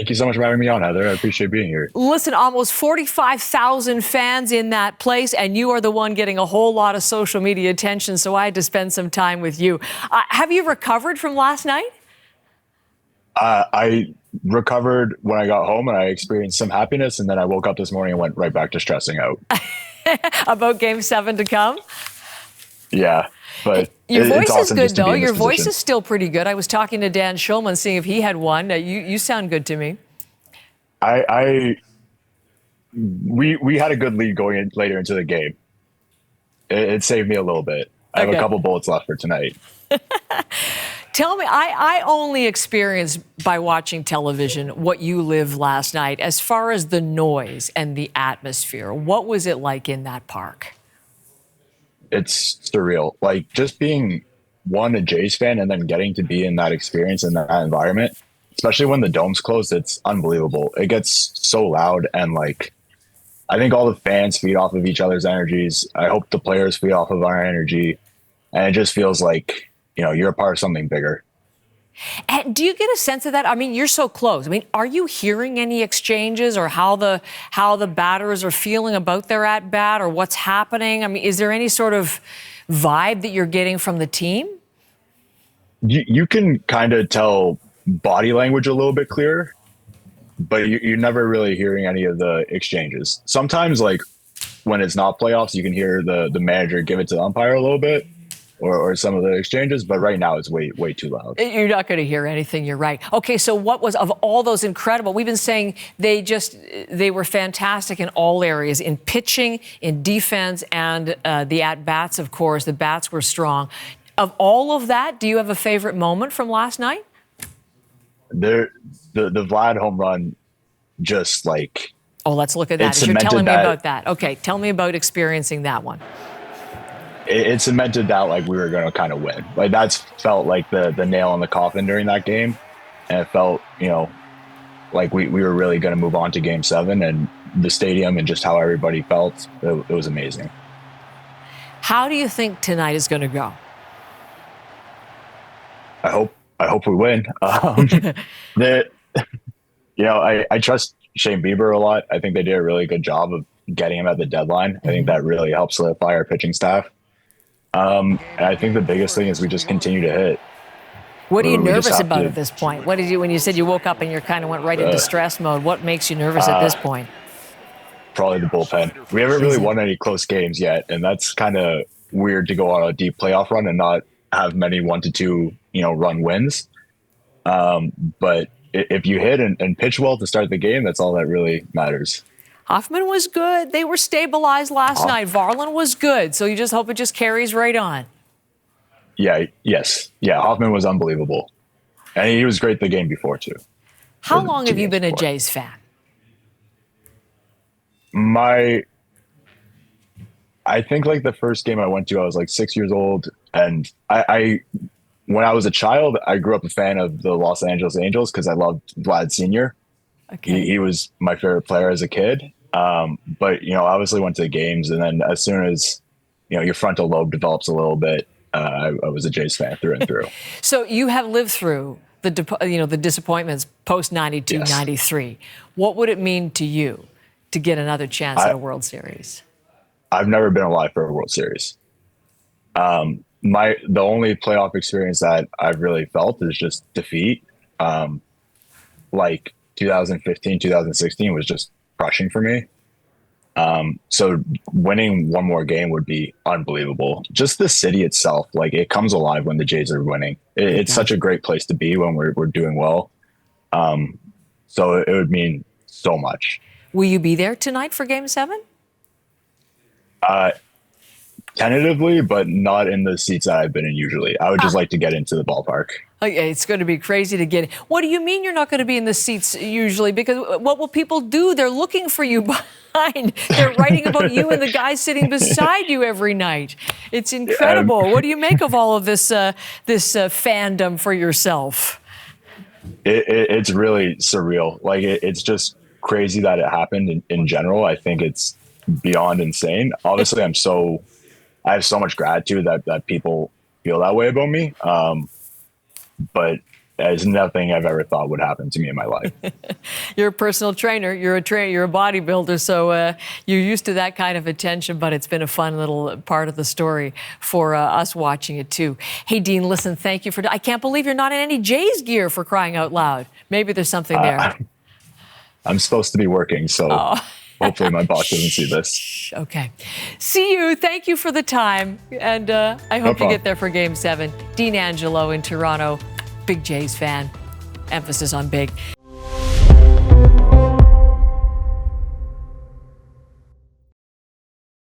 Thank you so much for having me on, Heather. I appreciate being here. Listen, almost 45,000 fans in that place, and you are the one getting a whole lot of social media attention, so I had to spend some time with you. Have you recovered from last night? I recovered when I got home, and I experienced some happiness, and then I woke up this morning and went right back to stressing out. About Game 7 to come? Yeah, but your voice it's is awesome good, just to be though. in this Your voice position. is still pretty good. I was talking to Dan Schulman, seeing if he had one. You sound good to me. We had a good lead going in later into the game. It saved me a little bit. I have a couple bullets left for tonight. Tell me, I only experienced by watching television what you lived last night. As far as the noise and the atmosphere, what was it like in that park? It's surreal. Like, just being a Jays fan and then getting to be in that experience in that environment, especially when the dome's closed, it's unbelievable. It gets so loud, and like, I think all the fans feed off of each other's energies. I hope the players feed off of our energy, and it just feels like, you're a part of something bigger. And do you get a sense of that? I mean, you're so close. I mean, are you hearing any exchanges, or how the batters are feeling about their at bat, or what's happening? I mean, is there any sort of vibe that you're getting from the team? You can kind of tell body language a little bit clearer, but you're never really hearing any of the exchanges. Sometimes, like when it's not playoffs, you can hear the manager give it to the umpire a little bit, or some of the exchanges, but right now it's way too loud. You're not going to hear anything, you're right. Okay, so what was, of all those incredible, we've been saying they were fantastic in all areas, in pitching, in defense, and the at-bats, of course. The bats were strong. Of all of that, do you have a favorite moment from last night? The Vlad home run, just like... Oh, let's look at that. As you're telling me about that. Okay, tell me about experiencing that one. It cemented that, like, we were going to kind of win. Like, that's felt like the nail in the coffin during that game. And it felt, like we were really going to move on to Game 7, and the stadium and just how everybody felt, it was amazing. How do you think tonight is going to go? I hope we win. I trust Shane Bieber a lot. I think they did a really good job of getting him at the deadline. I think that really helped solidify our pitching staff. And I think the biggest thing is we just continue to hit. What are you nervous about at this point? What did you, when you said you woke up and you kind of went right into stress mode, what makes you nervous at this point? Probably the bullpen. We haven't really won any close games yet, and that's kind of weird to go on a deep playoff run and not have many 1-2, run wins. But if you hit and pitch well to start the game, that's all that really matters. Hoffman was good. They were stabilized last night. Varland was good. So you just hope it just carries right on. Yeah. Hoffman was unbelievable. And he was great the game before, too. How long have you been a Jays fan? I think like the first game I went to, I was like 6 years old. And when I was a child, I grew up a fan of the Los Angeles Angels because I loved Vlad Sr. Okay. He was my favorite player as a kid. But, obviously went to the games. And then as soon as, your frontal lobe develops a little bit, I was a Jays fan through and through. So you have lived through the disappointments post 92, 93. What would it mean to you to get another chance at a World Series? I've never been alive for a World Series. The only playoff experience that I've really felt is just defeat. Like 2015, 2016 was just crushing for me. So winning one more game would be unbelievable. Just the city itself, like it comes alive when the Jays are winning. It's such a great place to be when we're doing well. So it would mean so much. Will you be there tonight for Game 7? Tentatively, but not in the seats that I've been in usually. I would just like to get into the ballpark. Okay, it's going to be crazy to get in. What do you mean you're not going to be in the seats usually? Because what will people do? They're looking for you behind. They're writing about you and the guy sitting beside you every night. It's incredible. What do you make of all of this fandom for yourself? It's really surreal. Like it's just crazy that it happened in general. I think it's beyond insane. Obviously, I have so much gratitude that people feel that way about me. But There's nothing I've ever thought would happen to me in my life. You're a personal trainer. You're a bodybuilder, so you're used to that kind of attention. But it's been a fun little part of the story for us watching it too. Hey, Dean, listen, thank you for. I can't believe you're not in any Jays gear, for crying out loud. Maybe there's something there. I'm supposed to be working, so hopefully my boss doesn't see this. Okay. See you. Thank you for the time, and I hope you get there for Game 7. Dean Angelo in Toronto. Big Jays fan. Emphasis on big.